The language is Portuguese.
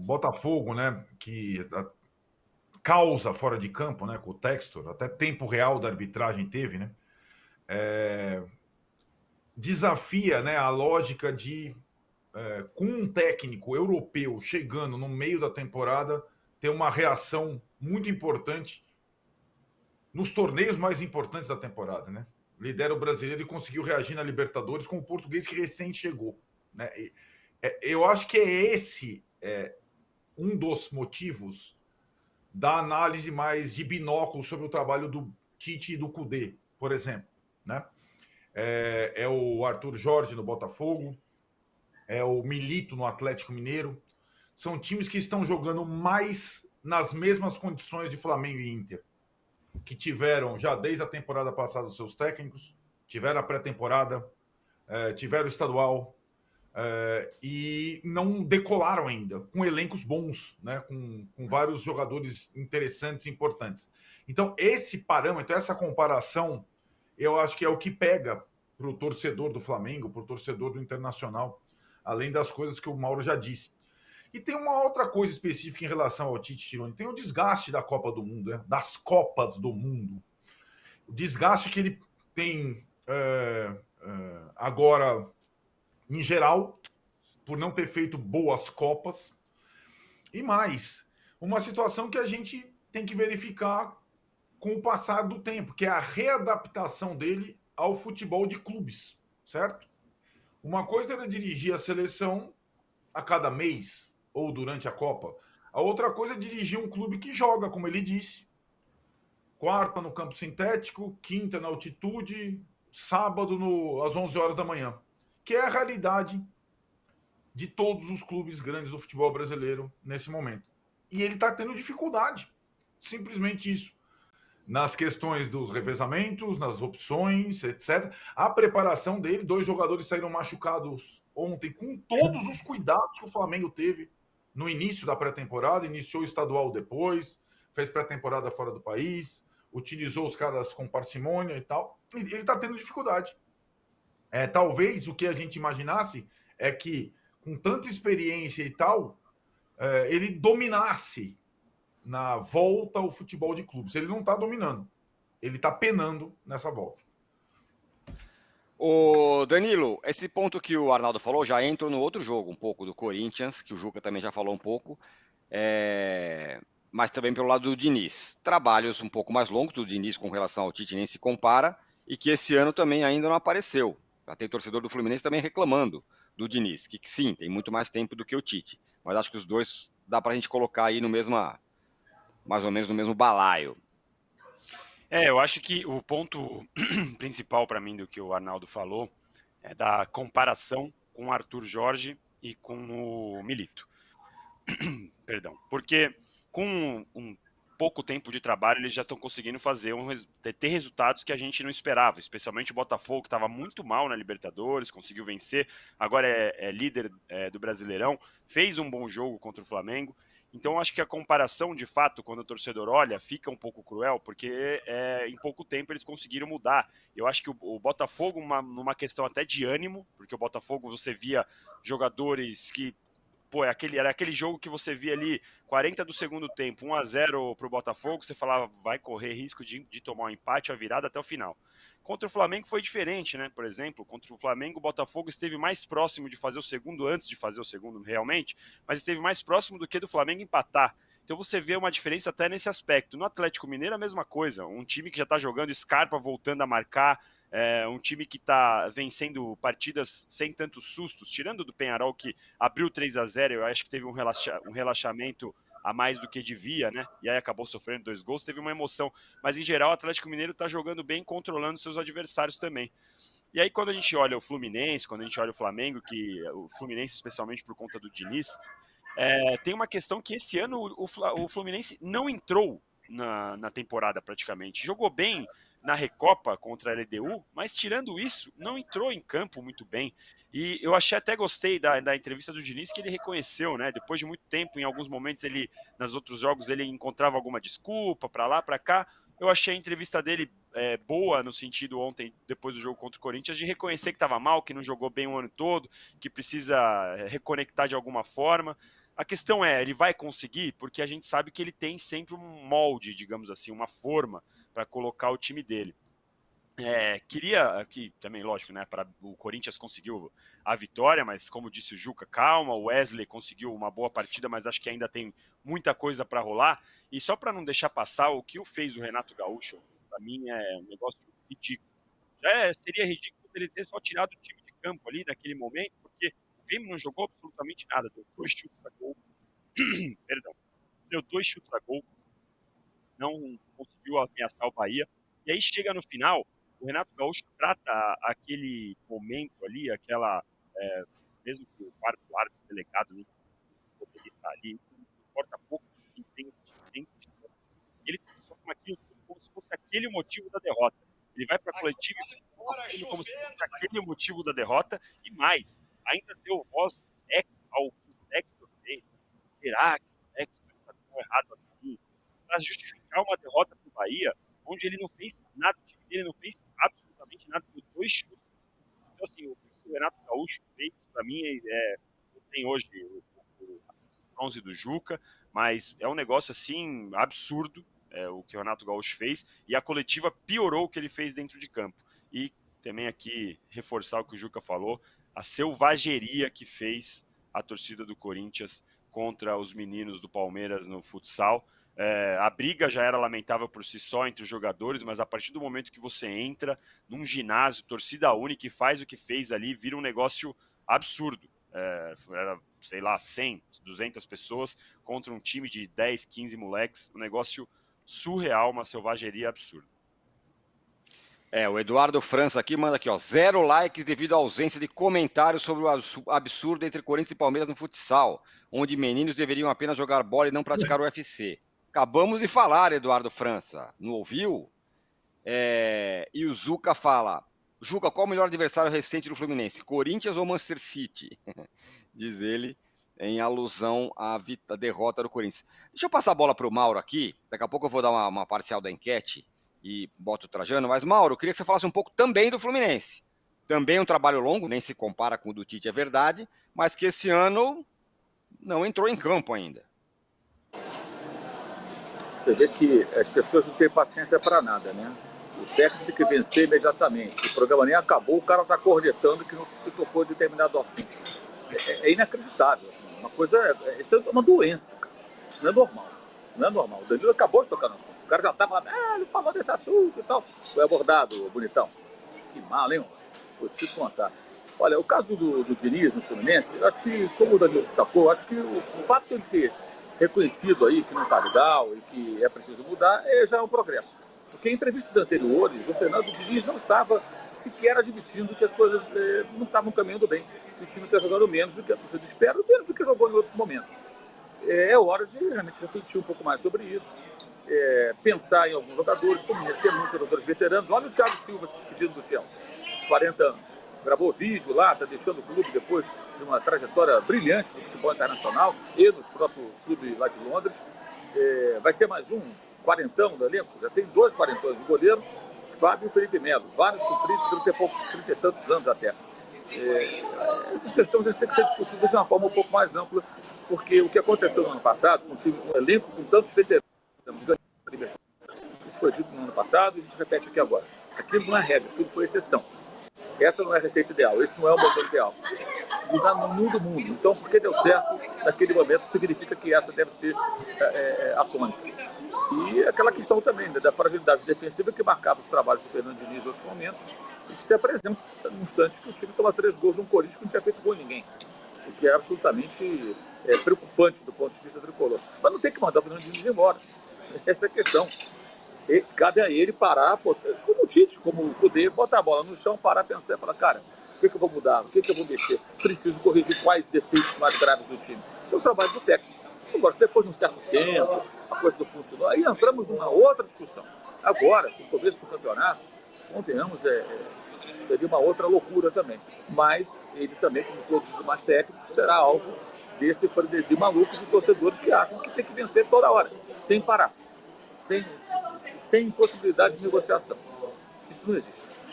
Botafogo, né, que causa fora de campo, né, com o Textor, até tempo real da arbitragem teve, né, desafia, né, a lógica de, com um técnico europeu chegando no meio da temporada, ter uma reação muito importante nos torneios mais importantes da temporada, né? Lidera o brasileiro e conseguiu reagir na Libertadores com o português que recente chegou, né? Eu acho que é esse um dos motivos da análise mais de binóculo sobre o trabalho do Tite e do Cudê, por exemplo, né? É o Arthur Jorge no Botafogo, é o Milito no Atlético Mineiro. São times que estão jogando mais nas mesmas condições de Flamengo e Inter, que tiveram já desde a temporada passada os seus técnicos, tiveram a pré-temporada, tiveram o estadual, e não decolaram ainda, com elencos bons, né? Com vários jogadores interessantes e importantes. Então, esse parâmetro, essa comparação, eu acho que é o que pega para o torcedor do Flamengo, para o torcedor do Internacional, além das coisas que o Mauro já disse. E tem uma outra coisa específica em relação ao Tite Tironi, tem o desgaste da Copa do Mundo, né? Das Copas do Mundo. O desgaste que ele tem agora, em geral, por não ter feito boas Copas. E mais, uma situação que a gente tem que verificar com o passar do tempo, que é a readaptação dele ao futebol de clubes, certo? Uma coisa era dirigir a seleção a cada mês ou durante a Copa. A outra coisa é dirigir um clube que joga, como ele disse, quarta no campo sintético, quinta na altitude, sábado às 11 horas da manhã, que é a realidade de todos os clubes grandes do futebol brasileiro nesse momento. E ele está tendo dificuldade, simplesmente isso. Nas questões dos revezamentos, nas opções, etc. A preparação dele, 2 jogadores saíram machucados ontem, com todos os cuidados que o Flamengo teve no início da pré-temporada, iniciou o estadual depois, fez pré-temporada fora do país, utilizou os caras com parcimônia e tal. Ele está tendo dificuldade. Talvez o que a gente imaginasse é que, com tanta experiência e tal, ele dominasse na volta ao futebol de clubes. Ele não está dominando. Ele está penando nessa volta. Ô Danilo, esse ponto que o Arnaldo falou já entrou no outro jogo, um pouco do Corinthians, que o Juca também já falou um pouco, mas também pelo lado do Diniz. Trabalhos um pouco mais longos do Diniz com relação ao Tite nem se compara, e que esse ano também ainda não apareceu. Já tem torcedor do Fluminense também reclamando do Diniz, que sim, tem muito mais tempo do que o Tite, mas acho que os dois dá pra gente colocar aí no mesmo, mais ou menos no mesmo balaio. Eu acho que o ponto principal para mim do que o Arnaldo falou é da comparação com o Arthur Jorge e com o Milito. Perdão. Porque com um pouco tempo de trabalho eles já estão conseguindo ter resultados que a gente não esperava, especialmente o Botafogo, que estava muito mal na Libertadores, conseguiu vencer, agora é líder do Brasileirão, fez um bom jogo contra o Flamengo. Então, acho que a comparação, de fato, quando o torcedor olha, fica um pouco cruel, porque em pouco tempo eles conseguiram mudar. Eu acho que o Botafogo, numa questão até de ânimo, porque o Botafogo você via jogadores que era aquele jogo que você via ali, 40 do segundo tempo, 1-0 pro Botafogo, você falava, vai correr risco de tomar um empate, a virada até o final. Contra o Flamengo foi diferente, né? Por exemplo, contra o Flamengo, o Botafogo esteve mais próximo de fazer o segundo, antes de fazer o segundo realmente, mas esteve mais próximo do que do Flamengo empatar. Então você vê uma diferença até nesse aspecto. No Atlético Mineiro a mesma coisa, um time que já está jogando, Scarpa voltando a marcar, um time que está vencendo partidas sem tantos sustos, tirando do Peñarol, que abriu 3-0, eu acho que teve um relaxamento a mais do que devia, né? E aí acabou sofrendo 2 gols, teve uma emoção. Mas em geral o Atlético Mineiro está jogando bem, controlando seus adversários também. E aí quando a gente olha o Fluminense, quando a gente olha o Flamengo, que o Fluminense especialmente por conta do Diniz, tem uma questão que esse ano o Fluminense não entrou na temporada praticamente. Jogou bem na Recopa contra a LDU, mas tirando isso, não entrou em campo muito bem. E eu até gostei da entrevista do Diniz, que ele reconheceu, né? Depois de muito tempo, em alguns momentos, nos outros jogos, ele encontrava alguma desculpa para lá, para cá. Eu achei a entrevista dele boa, no sentido ontem, depois do jogo contra o Corinthians, de reconhecer que estava mal, que não jogou bem o ano todo, que precisa reconectar de alguma forma. A questão é, ele vai conseguir? Porque a gente sabe que ele tem sempre um molde, digamos assim, uma forma para colocar o time dele. Queria aqui também, lógico, né? Para o Corinthians conseguiu a vitória, mas como disse o Juca, calma. O Wesley conseguiu uma boa partida, mas acho que ainda tem muita coisa para rolar. E só para não deixar passar, o que fez o Renato Gaúcho, para mim é um negócio ridículo. Seria ridículo ele ter só tirado o time de campo ali naquele momento, porque o Grêmio não jogou absolutamente nada, deu 2 chutes a gol, perdão, deu 2 chutes a gol, não conseguiu ameaçar o Bahia. E aí chega no final, o Renato Gaúcho trata aquele momento ali, mesmo que o quarto árbitro delegado não poderia estar ali, não importa pouco que tem, ele transforma aquilo como se fosse aquele o motivo da derrota. Ele vai para a coletiva e como se fosse aquele o motivo da derrota, e mais, ainda deu voz ao que o Textor fez. Será que o Textor está tão errado assim? Para justificar uma derrota para o Bahia, onde ele não fez nada, o time dele não fez absolutamente nada, deu 2 chutes. Então, assim, o que o Renato Gaúcho fez, para mim, tem hoje o bronze do Juca, mas é um negócio, assim, absurdo, o que o Renato Gaúcho fez, e a coletiva piorou o que ele fez dentro de campo. E também aqui, reforçar o que o Juca falou, a selvageria que fez a torcida do Corinthians contra os meninos do Palmeiras no futsal. A briga já era lamentável por si só entre os jogadores, mas a partir do momento que você entra num ginásio, torcida única, e faz o que fez ali, vira um negócio absurdo. Era, sei lá, 100, 200 pessoas contra um time de 10, 15 moleques, um negócio surreal, uma selvageria absurda. O Eduardo França aqui manda aqui, ó, 0 likes devido à ausência de comentários sobre o absurdo entre Corinthians e Palmeiras no futsal, onde meninos deveriam apenas jogar bola e não praticar o UFC. Acabamos de falar, Eduardo França, não ouviu? E o Zuca fala, Juca, qual o melhor adversário recente do Fluminense, Corinthians ou Manchester City? Diz ele, em alusão à derrota do Corinthians. Deixa eu passar a bola para o Mauro aqui, daqui a pouco eu vou dar uma parcial da enquete, e boto o Trajano, mas Mauro, eu queria que você falasse um pouco também do Fluminense. Também um trabalho longo, nem se compara com o do Tite, é verdade, mas que esse ano não entrou em campo ainda. Você vê que as pessoas não têm paciência para nada, né? O técnico tem que vencer imediatamente. O programa nem acabou, o cara está cornetando que não se tocou em determinado assunto. É inacreditável. Assim. Uma coisa, isso é uma doença, cara. Isso não é normal. Não é normal. O Danilo acabou de tocar no assunto. O cara já estava lá, ele falou desse assunto e tal. Foi abordado, bonitão. Que mal, hein? Vou te contar. Olha, o caso do Diniz no Fluminense, eu acho que, como o Danilo destacou, eu acho que o fato de ele ter reconhecido aí que não está legal e que é preciso mudar, já é um progresso. Porque em entrevistas anteriores, o Fernando Diniz não estava sequer admitindo que as coisas não estavam caminhando bem. Que o time está jogando menos do que a torcida espera, menos do que jogou em outros momentos. É hora de realmente refletir um pouco mais sobre isso, pensar em alguns jogadores. O Fluminense tem muitos jogadores veteranos. Olha o Thiago Silva se despedindo do Chelsea, 40 anos. Gravou vídeo lá, está deixando o clube depois de uma trajetória brilhante no futebol internacional e no próprio clube lá de Londres. Vai ser mais um quarentão do elenco, já tem 2 quarentões, o goleiro Fábio e o Felipe Melo, vários com 30 e tantos anos até. Essas questões têm que ser discutidas de uma forma um pouco mais ampla, porque o que aconteceu no ano passado, com um elenco com tantos veteranos, isso foi dito no ano passado e a gente repete aqui agora. Aquilo não é regra, aquilo foi exceção. Essa não é a receita ideal, esse não é o modelo ideal. Mudar no mundo. Então, porque deu certo naquele momento, significa que essa deve ser a tônica. E aquela questão também da fragilidade defensiva que marcava os trabalhos do Fernando Diniz em outros momentos e que se apresenta no instante que o time toma 3 gols de um Corinthians que não tinha feito gol em ninguém. O que é absolutamente preocupante do ponto de vista tricolor. Mas não tem que mandar o Fernando Diniz embora. Essa é a questão. E cabe a ele parar, como o Tite, como o Cudê, botar a bola no chão, parar, pensar e falar, cara, o que eu vou mudar? O que eu vou mexer? Preciso corrigir quais defeitos mais graves do time. Isso é o trabalho do técnico. Agora, depois de um certo tempo, a coisa não funcionou, aí entramos numa outra discussão. Agora, no começo do campeonato, convenhamos, seria uma outra loucura também. Mas ele também, como todos os demais técnicos, será alvo desse frenesi maluco de torcedores que acham que tem que vencer toda hora, sem parar. Sem possibilidade de negociação. Isso não existe.